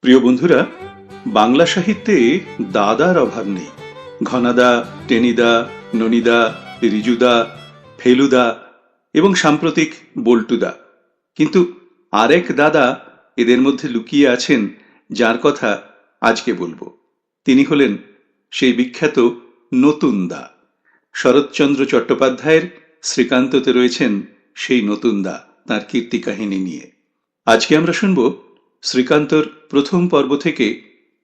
প্রিয় বন্ধুরা, বাংলা সাহিত্যে দাদার অভাব নেই। ঘনাদা, টেনিদা, ননিদা, রিজুদা, ফেলুদা এবং সাম্প্রতিক বল্টুদা। কিন্তু আরেক দাদা এদের মধ্যে লুকিয়ে আছেন, যার কথা আজকে বলবো। তিনি হলেন সেই বিখ্যাত নতুন দা। শরৎচন্দ্র চট্টোপাধ্যায়ের শ্রীকান্ততে রয়েছেন সেই নতুন দা, তাঁর কীর্তি কাহিনী নিয়ে। আজকে আমরা শুনব শ্রীকান্তর প্রথম পর্ব থেকে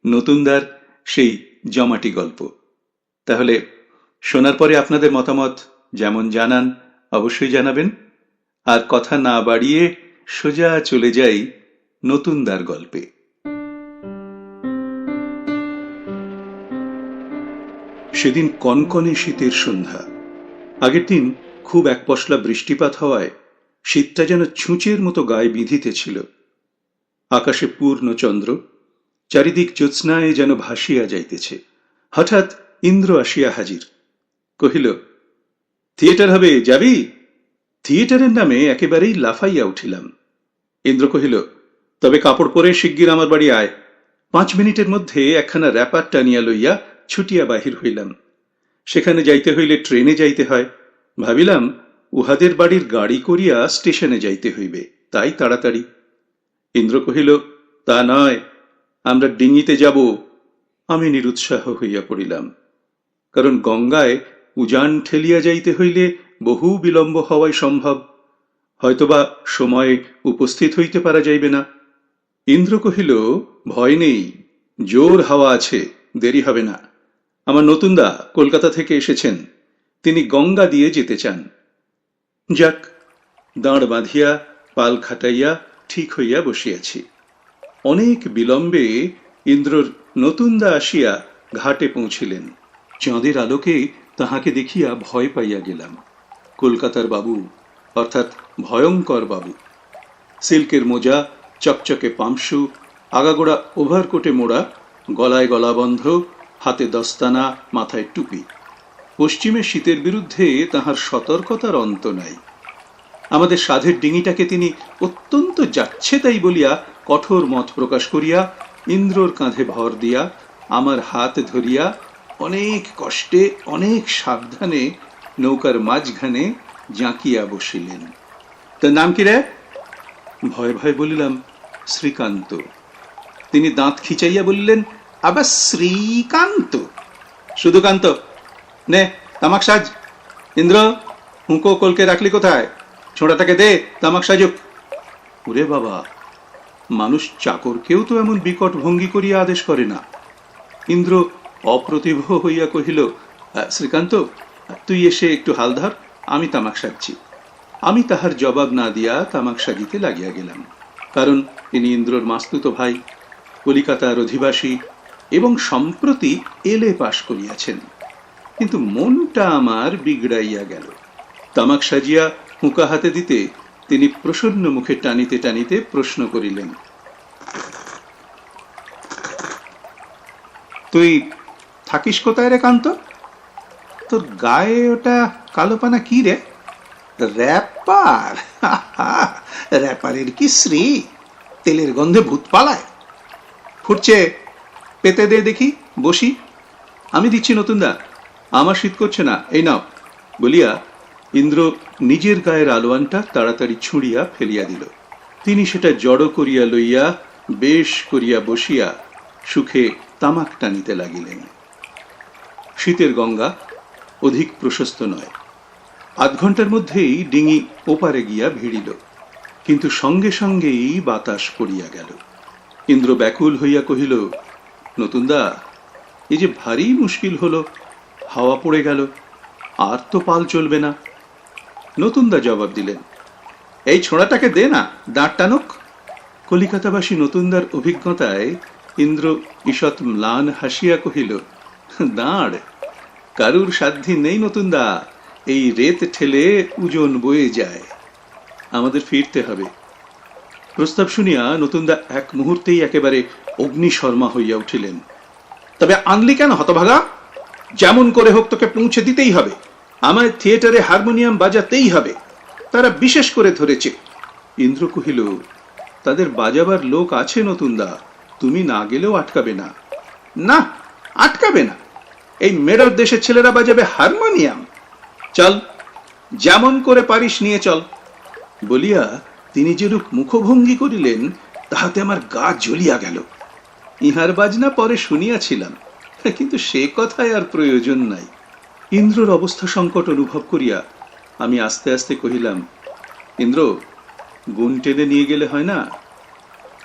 নতুনদার সেই জমাটি গল্প। তাহলে শোনার পরে আপনাদের মতামত যেমন জানান অবশ্যই জানাবেন। আর কথা না বাড়িয়ে সোজা চলে যাই নতুনদার গল্পে। সেদিন কনকনে শীতের সন্ধ্যা। আগের দিন খুব এক পশলা বৃষ্টিপাত হওয়ায় শীতটা যেন ছুঁচের মতো গায়ে বিঁধিতেছিল। আকাশে পূর্ণ চন্দ্র, চারিদিক জ্যোৎস্নায় যেন ভাসিয়া যাইতেছে। হঠাৎ ইন্দ্র আসিয়া হাজির, কহিল, থিয়েটার হবে, যাবি? থিয়েটারের নামে একেবারেই লাফাইয়া উঠিলাম। ইন্দ্র কহিল, তবে কাপড় পরে শিগগির আমার বাড়ি আয়। 5 মিনিটের মধ্যে একখানা র্যাপার টানিয়া লইয়া ছুটিয়া বাহির হইলাম। সেখানে যাইতে হইলে ট্রেনে যাইতে হয়। ভাবিলাম উহাদের বাড়ির গাড়ি করিয়া স্টেশনে যাইতে হইবে, তাই তাড়াতাড়ি। ইন্দ্র কহিল, তা নয়, আমরা ডিঙিতে যাব। আমি নিরুৎসাহ হইয়া পড়িলাম, কারণ গঙ্গায় উজান ঠেলিয়া যাইতে হইলে বহু বিলম্ব হওয়াই সম্ভব। হয়তোবা সময়ে উপস্থিত হইতে পারা যাইবে না। ইন্দ্র কহিল, ভয় নেই, জোর হাওয়া আছে, দেরি হবে না। আমার নতুনদা কলকাতা থেকে এসেছেন, তিনি গঙ্গা দিয়ে যেতে চান। যাক, দাঁড় বাঁধিয়া পাল খাটাইয়া ঠিক হইয়া বসিয়াছি। অনেক বিলম্বে ইন্দ্রর নতুনদা আসিয়া ঘাটে পৌঁছিলেন। চাঁদের আলোকে তাহাকে দেখিয়া ভয় পাইয়া গেলাম। কলকাতার বাবু, অর্থাৎ ভয়ঙ্কর বাবু। সিল্কের মোজা, চকচকে পামসু, আগাগোড়া ওভারকোটে মোড়া, গলায় গলাবন্ধ, হাতে দস্তানা, মাথায় টুপি। পশ্চিমে শীতের বিরুদ্ধে তাহার সতর্কতার অন্ত নাই। আমাদের সাধের ডিঙিটাকে তিনি অত্যন্ত যাচ্ছে তাই বলিয়া কঠোর মত প্রকাশ করিয়া ইন্দ্রর কাঁধে ভর দিয়া আমার হাত ধরিয়া অনেক কষ্টে অনেক সাবধানে নৌকার মাঝখানে জাঁকিয়া বসিলেন। তার নাম কি রে? ভয় ভয় বলিলাম, শ্রীকান্ত। তিনি দাঁত খিচাইয়া বললেন, আবার শ্রীকান্ত? শুধু কান্ত? নে তামাক সাজ। ইন্দ্র, হুঁকো কলকে রাখলি কোথায়? ছোঁড়াটাকে দে, তামাক সাজুক। ওরে বাবা, মানুষ চাকরকেও তো এমন বিকট ভঙ্গি করিয়া আদেশ করে না। ইন্দ্র অপ্রতিভ হইয়া কহিল, শ্রীকান্ত, তুই এসে একটু হাল ধর, আমি তামাক সাজছি। আমি তাহার জবাব না দিয়া তামাক সাজিতে লাগিয়া গেলাম। কারণ তিনি ইন্দ্রর মাস্তুতো ভাই, কলিকাতার অধিবাসী এবং সম্প্রতি এলে পাশ করিয়াছেন। কিন্তু মনটা আমার বিগড়াইয়া গেল। তামাক সাজিয়া হুঁকা হাতে দিতে তিনি প্রসন্ন মুখে টানিতে টানিতে প্রশ্ন করিলেন, তুই থাকিস কোথায় রে কান্ত? তোর গায়ে ওটা কালোপানা কি রে? র্যাপার? র্যাপারের কি শ্রী? তেলের গন্ধে ভূত পালায়। ফুটছে, পেতে দে দেখি, বসি। আমি দিচ্ছি নতুনদা, আমার শীত করছে না, এই নাও। বলিয়া ইন্দ্র নিজের গায়ের আলোয়ানটা তাড়াতাড়ি ছুঁড়িয়া ফেলিয়া দিল। তিনি সেটা জড়ো করিয়া লইয়া বেশ করিয়া বসিয়া সুখে তামাক টানিতে লাগিলেন। শীতের গঙ্গা অধিক প্রশস্ত নয়। 8 ঘন্টার মধ্যেই ডিঙি ওপারে গিয়া ভিড়িল, কিন্তু সঙ্গে সঙ্গেই বাতাস পড়িয়া গেল। ইন্দ্র ব্যাকুল হইয়া কহিল, নতুনদা, এই যে ভারী মুশকিল হলো, হাওয়া পড়ে গেল, আর তো পাল চলবে না। নতুনদা জবাব দিলেন, এই ছোঁড়াটাকে দে না, দাঁড় টানুক। কলিকাতাবাসী নতুনদার অভিজ্ঞতায় ইন্দ্র ঈষৎ ম্লান হাসিয়া কহিল, দাঁড়? কারুর সাধ্যি নেই নতুনদা, এই রেত ঠেলে ওজন বয়ে যায়। আমাদের ফিরতে হবে। প্রস্তাব শুনিয়া নতুনদা এক মুহূর্তেই একেবারে অগ্নিশর্মা হইয়া উঠিলেন। তবে আনলি কেন হতভাগা? যেমন করে হোক তোকে পৌঁছে দিতেই হবে। আমার থিয়েটারে হারমোনিয়াম বাজাতেই হবে, তারা বিশেষ করে ধরেছে। ইন্দ্র কহিল, তাদের বাজাবার লোক আছে নতুনদা, তুমি না গেলেও আটকাবে না। না, আটকাবে না। এই মেরর দেশের ছেলেরা বাজাবে হারমোনিয়াম। চল, যেমন করে পারিস নিয়ে চল বলিয়া তিনি যেরূপ মুখভঙ্গি করিলেন, তাহাতে আমার গা জ্বলিয়া গেল। ইহার বাজনা পরে শুনিয়াছিলাম, কিন্তু সে কথায় আর প্রয়োজন নাই। ইন্দ্রর অবস্থা সংকট অনুভব করিয়া আমি আস্তে আস্তে কহিলাম, ইন্দ্র, গুণ টেনে নিয়ে গেলে হয় না?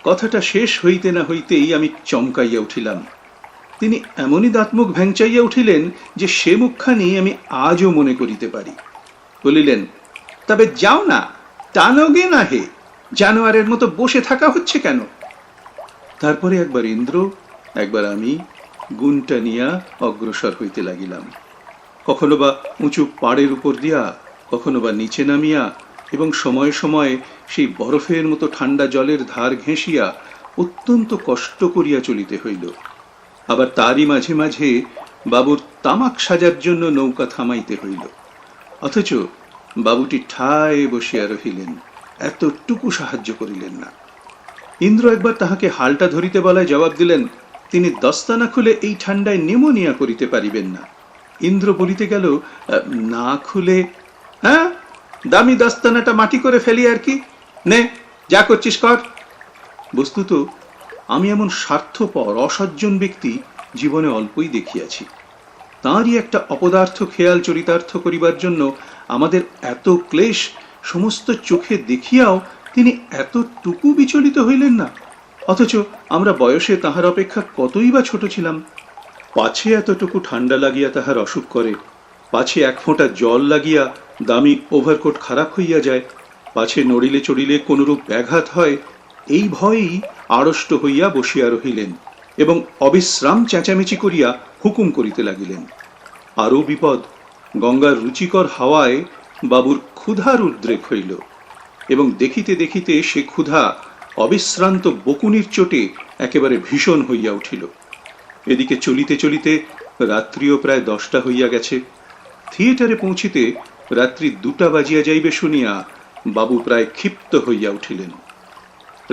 কথাটা শেষ হইতে না হইতেই আমি চমকাইয়া উঠিলাম। তিনি এমনই দাঁতমুখ ভ্যাংচাইয়া উঠিলেন যে সে মুখখানি আমি আজও মনে করিতে পারি। বলিলেন, তবে যাও না, টানোগে না হে, জানোয়ারের মতো বসে থাকা হচ্ছে কেন? তারপরে একবার ইন্দ্র, একবার আমি গুণটা নিয়া অগ্রসর হইতে লাগিলাম। কখনো বা উঁচু পাড়ের উপর দিয়া, কখনো বা নিচে নামিয়া, এবং সময়ে সময়ে সেই বরফের মতো ঠান্ডা জলের ধার ঘেঁষিয়া অত্যন্ত কষ্ট করিয়া চলিতে হইল। আবার তারই মাঝে মাঝে বাবুর তামাক সাজার জন্য নৌকা থামাইতে হইল। অথচ বাবুটি ঠায় বসিয়া রহিলেন, এতটুকু সাহায্য করিলেন না। ইন্দ্র একবার তাহাকে হালটা ধরিতে বলায় জবাব দিলেন, তিনি দস্তানা খুলে এই ঠান্ডায় নিমোনিয়া করিতে পারিবেন না। ইন্দ্র বলিতে গেল, না খুলে? হ্যাঁ, দামি দস্তানাটা মাটি করে ফেলি আর কি, নে যা করছিস কর। বস্তুত আমি এমন স্বার্থপর অসজ্জন ব্যক্তি জীবনে অল্পই দেখিয়াছি। তাঁরই একটা অপদার্থ খেয়াল চরিতার্থ করিবার জন্য আমাদের এত ক্লেশ সমস্ত চোখে দেখিয়াও তিনি এতটুকু বিচলিত হইলেন না। অথচ আমরা বয়সে তাহার অপেক্ষা কতই বা ছোট ছিলাম। পাছে এতটুকু ঠান্ডা লাগিয়া তাহার অসুখ করে, পাছে এক ফোঁটা জল লাগিয়া দামি ওভারকোট খারাপ হইয়া যায়, পাছে নড়িলে চড়িলে কোনরূপ ব্যাঘাত হয়, এই ভয়েই আড়ষ্ট হইয়া বসিয়া রহিলেন এবং অবিশ্রাম চেঁচামেচি করিয়া হুকুম করিতে লাগিলেন। আরও বিপদ, গঙ্গার রুচিকর হাওয়ায় বাবুর ক্ষুধার উদ্রেক হইল এবং দেখিতে দেখিতে সে ক্ষুধা অবিশ্রান্ত বকুনির চোটে একেবারে ভীষণ হইয়া উঠিল। এদিকে চলিতে চলিতে রাত্রিও প্রায় 10টা হইয়া গেছে। থিয়েটারে পৌঁছিতে রাত্রি 2টা বাজিয়া যাইবে শুনিয়া বাবু প্রায় ক্ষিপ্ত হইয়া উঠিলেন।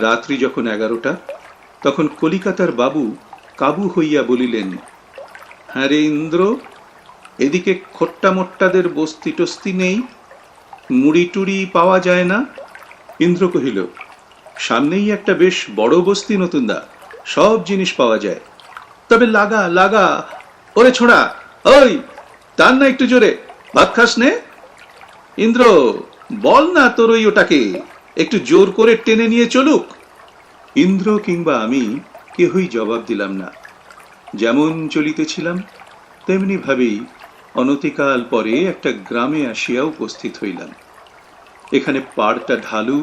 রাত্রি যখন 11টা, তখন কলিকাতার বাবু কাবু হইয়া বলিলেন, হ্যাঁ রে ইন্দ্র, এদিকে খোট্টা মোট্টাদের বস্তি টস্তি নেই? মুড়ি টুড়ি পাওয়া যায় না? ইন্দ্র কহিল, সামনেই একটা বেশ বড় বস্তি নতুনদা, সব জিনিস পাওয়া যায়। তবে লাগা লাগা, ওরে ছোড়া, ওই টান না একটু জোরে, ভাত খাস নে? ইন্দ্র, বল না তোর ওই ওটাকে একটু জোর করে টেনে নিয়ে চলুক। ইন্দ্র কিংবা আমি কেহই জবাব দিলাম না। যেমন চলিতেছিলাম তেমনি ভাবেই অনতিকাল পরে একটা গ্রামে আসিয়া উপস্থিত হইলাম। এখানে পাড়টা ঢালু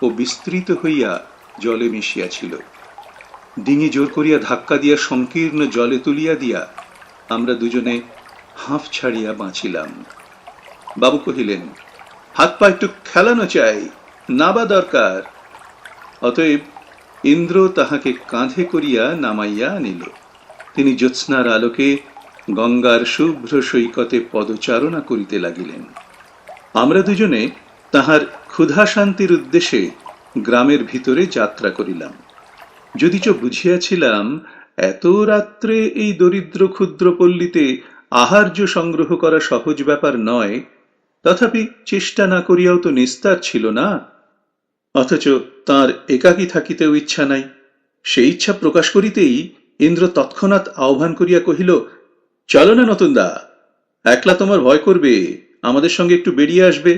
ও বিস্তৃত হইয়া জলে মিশিয়াছিল। ডিঙি জোর করিয়া ধাক্কা দিয়া সংকীর্ণ জলে তুলিয়া দিয়া আমরা দুজনে হাঁফ ছাড়িয়া বাঁচিলাম। বাবু কহিলেন, হাত পা একটু খেলানো চাই, নাবা দরকার। অতএব ইন্দ্র তাহাকে কাঁধে করিয়া নামাইয়া আনিল। তিনি জ্যোৎস্নার আলোকে গঙ্গার শুভ্র সৈকতে পদচারণা করিতে লাগিলেন। আমরা দুজনে তাহার ক্ষুধা শান্তির উদ্দেশ্যে গ্রামের ভিতরে যাত্রা করিলাম। যদিচ বুঝিয়াছিলাম এত রাত্রে এই দরিদ্র ক্ষুদ্র পল্লীতে আহার্য সংগ্রহ করা সহজ ব্যাপার নয়, তথাপি চেষ্টা না করিয়াও তো নিস্তার ছিল না। অথচ তাঁর একাকী থাকিতেও ইচ্ছা নাই। সেই ইচ্ছা প্রকাশ করিতেই ইন্দ্র তৎক্ষণাৎ আহ্বান করিয়া কহিল, চলো না নতুনদা, একলা তোমার ভয় করবে, আমাদের সঙ্গে একটু বেরিয়ে আসবে।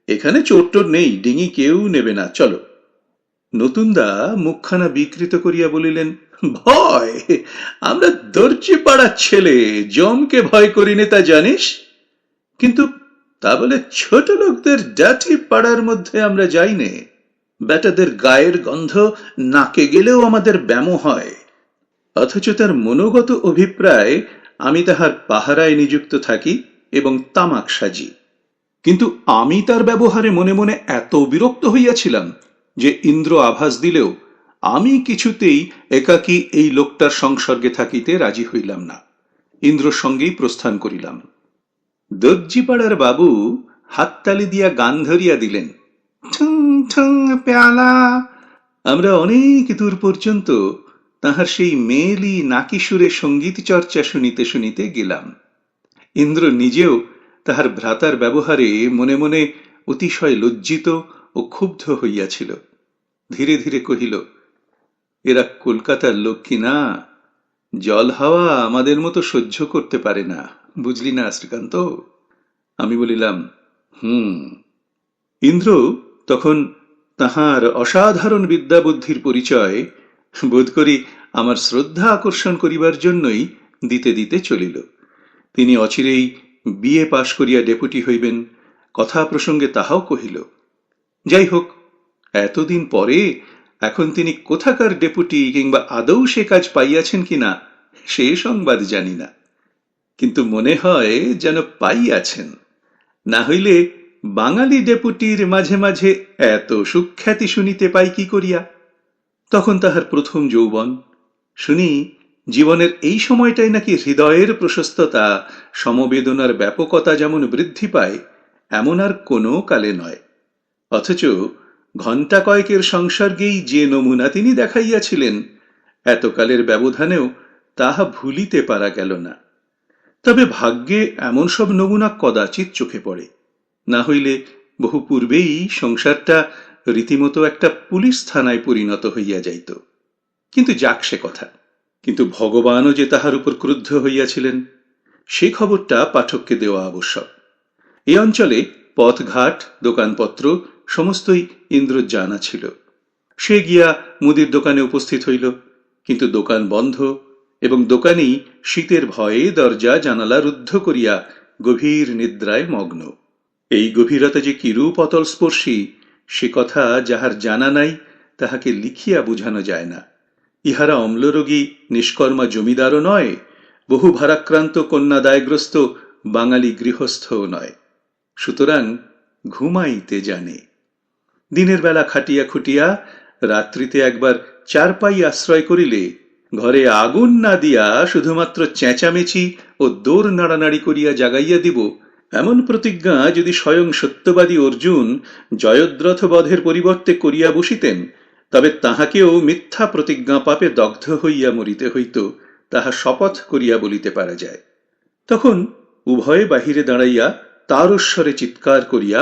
এখানে চোর টোর নেই, ডিঙি কেউ নেবে না, চলো। নতুনদা মুখখানা বিকৃত করিয়া বলিলেন, ভয়? আমরা দর্জি পাড়ার ছেলে, জমকে ভয় করিনে তা জানিস? কিন্তু তা বলে ছোট লোকদের ডাঠি পাড়ার মধ্যে আমরা যাইনে। বেটাদের গায়ের গন্ধ নাকে গেলেও আমাদের ব্যামো হয়। অথচ তার মনোগত অভিপ্রায় আমি তাহার পাহারায় নিযুক্ত থাকি এবং তামাক সাজি। কিন্তু আমি তার ব্যবহারে মনে মনে এত বিরক্ত হইয়াছিলাম যে ইন্দ্র আভাস দিলেও আমি কিছুতেই একাকী এই লোকটার সংসর্গে থাকিতে রাজি হইলাম না। ইন্দ্রর সঙ্গেই প্রস্থান করিলাম। দর্জিপাড়ার বাবু হাততালি দিয়া গান ধরিয়া দিলেন, ঠুং ঠুং প্যালা। আমরা অনেক দূর পর্যন্ত তাহার সেই মেয়েলি নাকি সুরে সঙ্গীত চর্চা শুনিতে শুনিতে গেলাম। ইন্দ্র নিজেও তাহার ভ্রাতার ব্যবহারে মনে মনে অতিশয় লজ্জিত ও ক্ষুব্ধ হইয়াছিল। ধীরে ধীরে কহিল, এরা কলকাতার লোক কি না, জল হাওয়া আমাদের মতো সহ্য করতে পারে না, বুঝলি না শ্রীকান্ত? আমি বলিলাম, ইন্দ্র তখন তাহার অসাধারণ বিদ্যাবুদ্ধির পরিচয় বোধ করি আমার শ্রদ্ধা আকর্ষণ করিবার জন্যই দিতে দিতে চলিল। তিনি অচিরেই বিএ পাশ করিয়া ডেপুটি হইবেন, কথা প্রসঙ্গে তাহাও কহিল। যাই হোক, এতদিন পরে এখন তিনি কোথাকার ডেপুটি কিংবা আদৌ সে কাজ পাইয়াছেন কিনা সে সংবাদ জানি না, কিন্তু মনে হয় যেন পাইয়াছেন। না হইলে বাঙালি ডেপুটির মাঝে মাঝে এত সুখ্যাতি শুনিতে পাই কি করিয়া? তখন তাহার প্রথম যৌবন। শুনি জীবনের এই সময়টাই নাকি হৃদয়ের প্রশস্ততা, সমবেদনার ব্যাপকতা যেমন বৃদ্ধি পায়, এমন আর কোনো কালে নয়। অথচ ঘণ্টা কয়েকের সংসর্গেই যে নমুনা তিনি দেখাইয়াছিলেন, এতকালের ব্যবধানেও তাহা ভুলিতে পারা গেল না। তবে ভাগ্যে এমন সব নমুনা কদাচিৎ চোখে পড়ে, না হইলে বহু পূর্বেই সংসারটা রীতিমতো একটা পুলিশ থানায় পরিণত হইয়া যাইত। কিন্তু যাক সে কথা। কিন্তু ভগবানও যে তাহার উপর ক্রুদ্ধ হইয়াছিলেন, সে খবরটা পাঠককে দেওয়া আবশ্যক। এই অঞ্চলে পথঘাট, দোকানপত্র সমস্তই ইন্দ্র জানা ছিল। সে গিয়া মুদির দোকানে উপস্থিত হইল, কিন্তু দোকান বন্ধ, এবং দোকানি শীতের ভয়ে দরজা জানালা রুদ্ধ করিয়া গভীর নিদ্রায় মগ্ন। এই গভীরতা যে কিরূপ অতলস্পর্শী, সে কথা যাহার জানা নাই তাহাকে লিখিয়া বুঝানো যায় না। ইহারা অম্লরোগী নিষ্কর্মা জমিদারও নয়, বহু ভারাক্রান্ত কন্যাদায়গ্রস্ত বাঙালি গৃহস্থও নয়। সুতরাং ঘুমাইতে জানে। দিনের বেলা খাটিয়া খুটিয়া রাত্রিতে একবার চারপাই আশ্রয় করিলে ঘরে আগুন না দিয়া শুধুমাত্র চেঁচামেচি ও দৌড় নাড়ানাড়ি করিয়া জাগাইয়া দিব, এমন প্রতিজ্ঞা যদি স্বয়ং সত্যবাদী অর্জুন জয়দ্রথ বধের পরিবর্তে করিয়া বসিতেন, তবে তাহাকেও মিথ্যা প্রতিজ্ঞা পাপে দগ্ধ হইয়া মরিতে হইত, তাহা শপথ করিয়া বলিতে পারা যায়। তখন উভয়ে বাহিরে দাঁড়াইয়া তারস্বরে চিৎকার করিয়া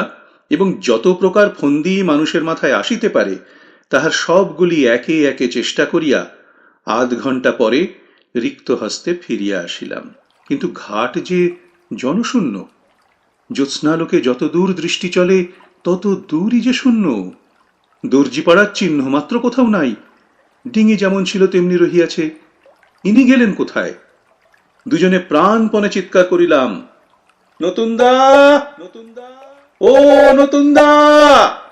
এবং যত প্রকার ফন্দি মানুষের মাথায় আসিতে পারে তাহার সবগুলি একে একে চেষ্টা করিয়া আধ ঘণ্টা পরে রিক্ত হস্তে ফিরিয়া আসিলাম। কিন্তু ঘাট যে জনশূন্য। জ্যোৎস্নালোকে যত দূর দৃষ্টি চলে তত দূরই যে শূন্য। দর্জিপাড়ার চিহ্ন মাত্র কোথাও নাই। ডিঙি যেমন ছিল তেমনি রহিয়াছে। ইনি গেলেন কোথায়? দুজনে প্রাণপণে চিৎকার করিলাম, নতুনদা, নতুনদা, ও নতুনদা,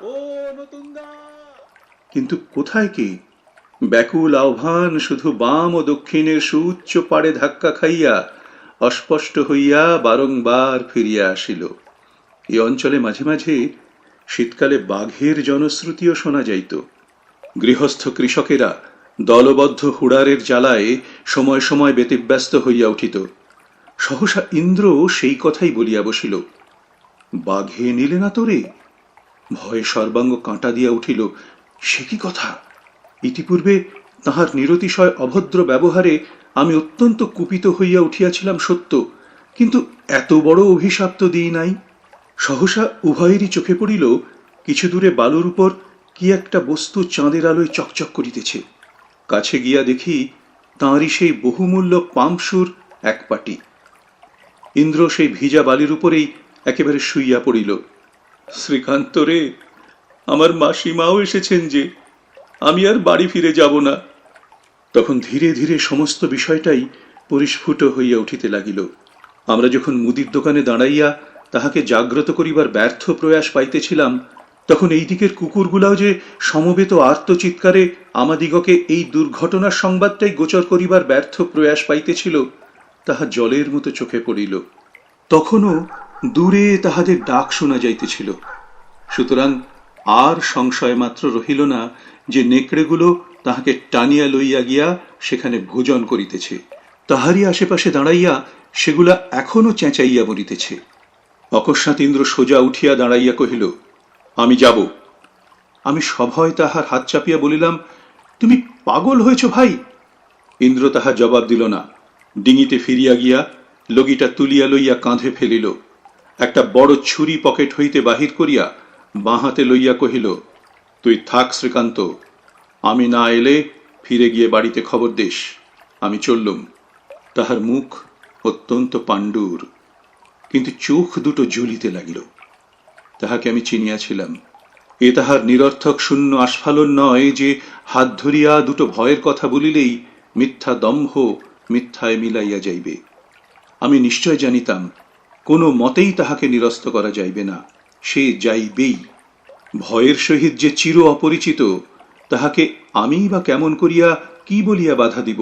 ও নতুনদা। কিন্তু কোথায় কে? ব্যাকুল আহ্বান শুধু বাম ও দক্ষিণের সুউচ্চ পাড়ে ধাক্কা খাইয়া অস্পষ্ট হইয়া বারংবার ফিরিয়া আসিল। এই অঞ্চলে মাঝে মাঝে শীতকালে বাঘের জনশ্রুতিও শোনা যাইত। গৃহস্থ কৃষকেরা দলবদ্ধ হুড়ারের জ্বালায় সময় সময় ব্যতিব্যস্ত হইয়া উঠিত। সহসা ইন্দ্র সেই কথাই বলিয়া বসিল, বাঘে নিলে না তোরে? ভয়ে সর্বাঙ্গ কাঁটা দিয়া উঠিল। সে কি কথা? ইতিপূর্বে তাহার নিরতিশয় অভদ্র ব্যবহারে আমি অত্যন্ত কুপিত হইয়া উঠিয়াছিলাম সত্য, কিন্তু এত বড় অভিশাপ তো দিই নাই। সহসা উভয়েরই চোখে পড়িল কিছু দূরে বালুর উপর কি একটা বস্তু চাঁদের আলোয় চকচক করিতেছে। কাছে গিয়া দেখি তাঁরই সেই বহুমূল্য পাম্পসুর এক পাটি। ইন্দ্র সেই ভিজা বালির উপরেই একেবারে শুইয়া পড়িল। শ্রীকান্ত রে, আমার মাসিমাও এসেছেন যে, আমি আর বাড়ি ফিরে যাব না। তখন ধীরে ধীরে সমস্ত বিষয়টাই পরিস্ফুট হইয়া উঠিতে লাগিল। আমরা যখন মুদির দোকানে দাঁড়াইয়া তাহাকে জাগ্রত করিবার ব্যর্থ প্রয়াস পাইতেছিলাম, তখন এই দিকের কুকুরগুলাও যে সমবেত আর্তচিৎকারে আমাদিগকে এই দুর্ঘটনার সংবাদটাই গোচর করিবার ব্যর্থ প্রয়াস পাইতেছিল, তাহা জলের মতো চোখে পড়িল। তখনও দূরে তাহাদের ডাক শোনা যাইতেছিল। সুতরাং আর সংশয় মাত্র রহিল না যে নেকড়েগুলো তাহাকে টানিয়া লইয়া গিয়া সেখানে ভোজন করিতেছে। তাহারই আশেপাশে দাঁড়াইয়া সেগুলা এখনো চেঁচাইয়া মরিতেছে। অকস্মাৎ ইন্দ্র সোজা উঠিয়া দাঁড়াইয়া কহিল, আমি যাব। আমি সভয় তাহার হাত চাপিয়া বলিলাম, তুমি পাগল হয়েছ ভাই? ইন্দ্র তাহা জবাব দিল না। ডিঙিতে ফিরিয়া গিয়া লগিটা তুলিয়া লইয়া কাঁধে ফেলিল। একটা বড় ছুরি পকেট হইতে বাহির করিয়া বাঁ হাতে লইয়া কহিল, তুই থাক শ্রীকান্ত, আমি না এলে ফিরে গিয়ে বাড়িতে খবর দিস। আমি চললুম। তাহার মুখ অত্যন্ত পাণ্ডুর, কিন্তু চোখ দুটো জ্বলিতে লাগিল। তাহাকে আমি চিনিয়াছিলাম। এ তাহার নিরর্থক শূন্য আস্ফালন নয় যে হাত ধরিয়া দুটো ভয়ের কথা বলিলেই মিথ্যা দম্ভ মিথ্যায় মিলাইয়া যাইবে। আমি নিশ্চয় জানিতাম কোনো মতেই তাহাকে নিরস্ত করা যাইবে না, সে যাইবেই। ভয়ের সহিত যে চির অপরিচিত, তাহাকে আমিই বা কেমন করিয়া কি বলিয়া বাধা দিব?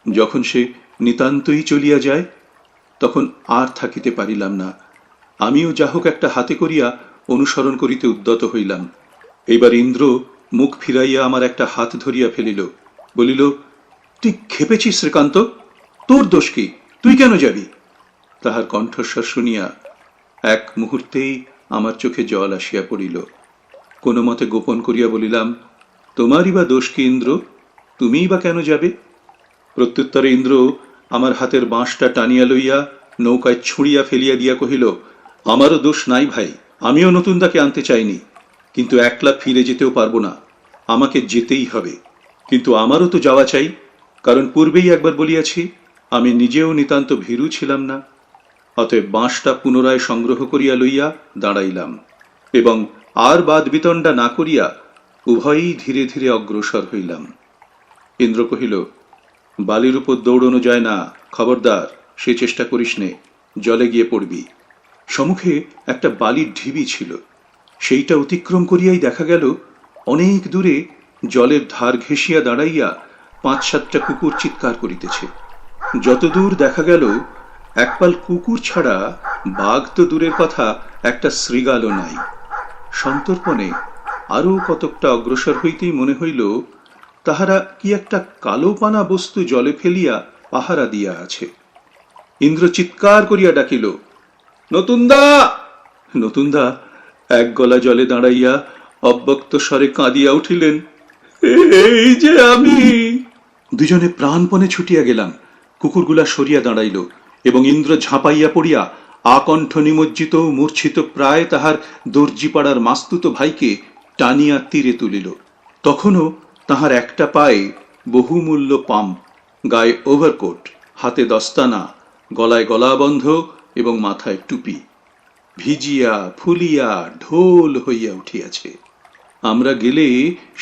যখন সে নিতান্তই চলিয়া যায়, তখন আর থাকিতে পারিলাম না। আমিও যা হোক একটা হাতে করিয়া অনুসরণ করিতে উদ্যত হইলাম। এইবার ইন্দ্র মুখ ফিরাইয়া আমার একটা হাত ধরিয়া ফেলিল, বলিল, তুই খেপেছিস শ্রীকান্ত, তোর দোষ কি? তুই কেন যাবি? তাহার কণ্ঠস্বর শুনিয়া এক মুহূর্তেই আমার চোখে জল আসিয়া পড়িল। কোনো মতে গোপন করিয়া বলিলাম, তোমারই বা দোষ কি ইন্দ্র? তুমিই বা কেন যাবে? প্রত্যুত্তরে ইন্দ্র আমার হাতের বাঁশটা টানিয়া লইয়া নৌকায় ছুঁড়িয়া ফেলিয়া দিয়া কহিল, আমারও দোষ নাই ভাই, আমিও নতুনদাকে আনতে চাইনি, কিন্তু একলা ফিরে যেতেও পারবো না, আমাকে যেতেই হবে। কিন্তু আমারও তো যাওয়া চাই, কারণ পূর্বেই একবার বলিয়াছি আমি নিজেও নিতান্ত ভীরু ছিলাম না। অতএব বাঁশটা পুনরায় সংগ্রহ করিয়া লইয়া দাঁড়াইলাম এবং আর বাদ বিতণ্ডা না করিয়া উভয়ই ধীরে ধীরে অগ্রসর হইলাম। ইন্দ্র কহিল, বালির উপর দৌড়ানো যায় না, খবরদার, সে চেষ্টা করিস নে, জলে গিয়ে পড়বি। সম্মুখে একটা বালির ঢিবি ছিল, সেইটা অতিক্রম করিয়াই দেখা গেল অনেক দূরে জলের ধার ঘেঁষিয়া দাঁড়াইয়া ৫-৭টা কুকুর চিৎকার করিতেছে। যতদূর দেখা গেল একপাল কুকুর ছাড়া বাঘ তো দূরের কথা, একটা শৃগালও নাই। সন্তর্পণে আরো কতকটা অগ্রসর হইতেই মনে হইল তাহারা কি একটা কালো পানা বস্তু জলে ফেলিয়া পাহারা দিয়া আছে। ইন্দ্র চিৎকার করিয়া ডাকিল, নতুনদা! নতুনদা এক গলা জলে দাঁড়াইয়া অব্যক্ত স্বরে কাঁদিয়া উঠিলেন, এই যে আমি। দুজনে প্রাণপণে ছুটিয়া গেলাম। কুকুরগুলা সরিয়া দাঁড়াইল এবং ইন্দ্র ঝাঁপাইয়া পড়িয়া আকণ্ঠ নিমজ্জিত মূর্ছিত প্রায় তাহার দর্জিপাড়ার মাস্তুত ভাইকে টানিয়া তীরে তুলিল। তখনও তাহার একটা পায়ে বহুমূল্য পাম্প, গায়ে ওভারকোট, হাতে দস্তানা, গলায় গলাবন্ধ এবং মাথায় টুপি, ভিজিয়া ফুলিয়া ঢোল হইয়া উঠিয়াছে। আমরা গেলে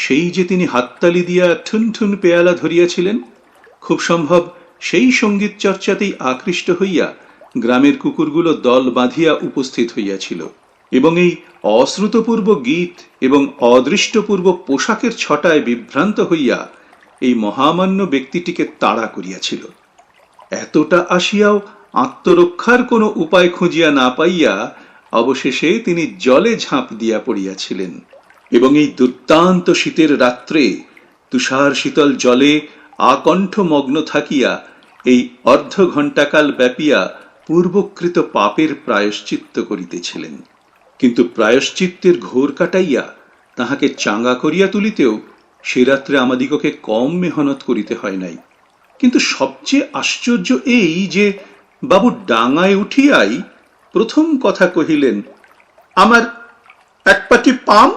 সেই যে তিনি হাততালি দিয়া ঠুন ঠুন পেয়ালা ধরিয়াছিলেন, খুব সম্ভব সেই সঙ্গীত চর্চাতেই আকৃষ্ট হইয়া গ্রামের কুকুরগুলো দল বাঁধিয়া উপস্থিত হইয়াছিল এবং এই অশ্রুতপূর্ব গীত এবং অদৃষ্টপূর্ব পোশাকের ছটায় বিভ্রান্ত হইয়া এই মহামান্য ব্যক্তিটিকে তাড়া করিয়াছিল। এতটা আসিয়াও আত্মরক্ষার কোনো উপায় খুঁজিয়া না পাইয়া অবশেষে তিনি জলে ঝাঁপ দিয়া পড়িয়াছিলেন এবং এই দুর্দান্ত শীতের রাত্রে তুষার শীতল জলে আকণ্ঠ মগ্ন থাকিয়া এই অর্ধ ঘণ্টাকাল ব্যাপিয়া পূর্বকৃত পাপের প্রায়শ্চিত্ত করিতেছিলেন। কিন্তু প্রায়শ্চিত্তের ঘোর কাটাইয়া তাহাকে চাঙ্গা করিয়া তুলিতেও সে রাত্রে আমাদিগকে কম মেহনত করিতে হয় নাই। কিন্তু সবচেয়ে আশ্চর্য এই যে বাবু ডাঙায় উঠিয়াই প্রথম কথা কহিলেন, আমার এক পাটি পাম।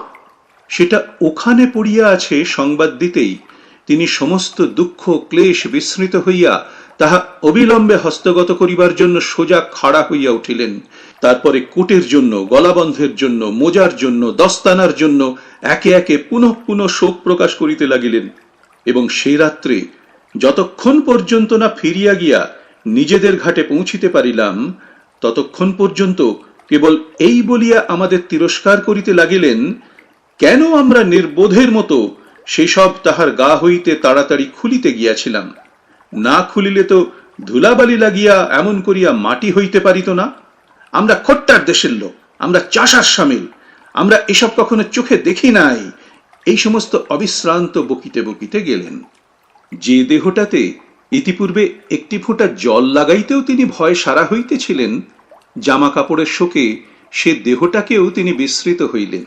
সেটা ওখানে পড়িয়া আছে সংবাদ দিতেই তিনি সমস্ত দুঃখ ক্লেশ বিস্মৃত হইয়া তাহা অবিলম্বে হস্তগত করিবার জন্য সোজা খাড়া হইয়া উঠিলেন। তারপরে কোটের জন্য, গলাবন্ধের জন্য, মোজার জন্য, দস্তানার জন্য একে একে পুনঃ পুনঃ শোক প্রকাশ করিতে লাগিলেন এবং সে রাত্রে যতক্ষণ পর্যন্ত না ফিরিয়া গিয়া নিজেদের ঘাটে পৌঁছিতে পারিলাম, ততক্ষণ পর্যন্ত কেবল এই বলিয়া আমাদের তিরস্কার করিতে লাগিলেন, কেন আমরা নির্বোধের মতো সেসব তাহার গা হইতে তাড়াতাড়ি খুলিতে গিয়াছিলাম। না খুলিলে তো ধুলাবালি লাগিয়া এমন করিয়া মাটি হইতে পারিত না। আমরা খোট্টার দেশের লোক, আমরা চাষার সামিল, আমরা এসব কখনো চোখে দেখি নাই। এই সমস্ত অবিশ্রান্ত বকিতে বকিতে গেলেন। যে দেহটাতে ইতিপূর্বে একটি ফোঁটা জল লাগাইতেও তিনি ভয় সারা হইতেছিলেন, জামা কাপড়ের শোকে সে দেহটাকেও তিনি বিস্মৃত হইলেন।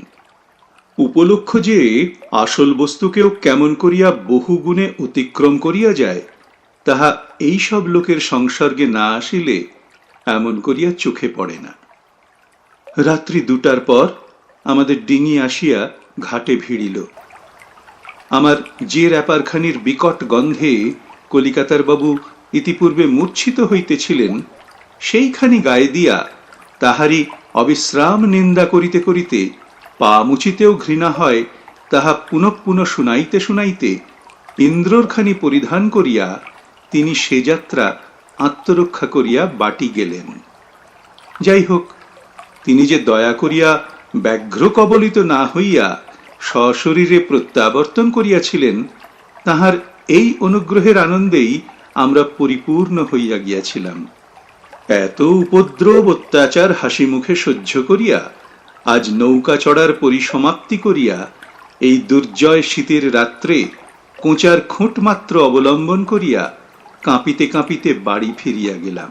উপলক্ষ যে আসল বস্তুকেও কেমন করিয়া বহু গুণে অতিক্রম করিয়া যায়, তাহা এই সব লোকের সংসর্গে না আসিলে এমন করিয়া চোখে পড়ে না। রাত্রি 2টার পর আমাদের ডিঙি আসিয়া ঘাটে ভিড়িল। আমার যে র্যাপারখানির বিকট গন্ধে কলিকাতার বাবু ইতিপূর্বে মূর্ছিত হইতেছিলেন, সেইখানি গায়ে দিয়া তাহারই অবিশ্রাম নিন্দা করিতে করিতে পা মুছিতেও ঘৃণা হয় তাহা পুনঃ পুনঃ শুনাইতে শুনাইতে ইন্দ্ররখানি পরিধান করিয়া তিনি সে যাত্রা আত্মরক্ষা করিয়া বাটি গেলেন। যাই হোক, তিনি যে দয়া করিয়া ব্যাঘ্র কবলিত না হইয়া সশরীরে প্রত্যাবর্তন করিয়াছিলেন, তাহার এই অনুগ্রহের আনন্দেই আমরা পরিপূর্ণ হইয়া গিয়াছিলাম। এত উপদ্রব অত্যাচার হাসি মুখে সহ্য করিয়া আজ নৌকা চড়ার পরিসমাপ্তি করিয়া এই দুর্জয় শীতের রাত্রে কোঁচার খুঁট মাত্র অবলম্বন করিয়া কাঁপিতে কাঁপিতে বাড়ি ফিরিয়া গেলাম।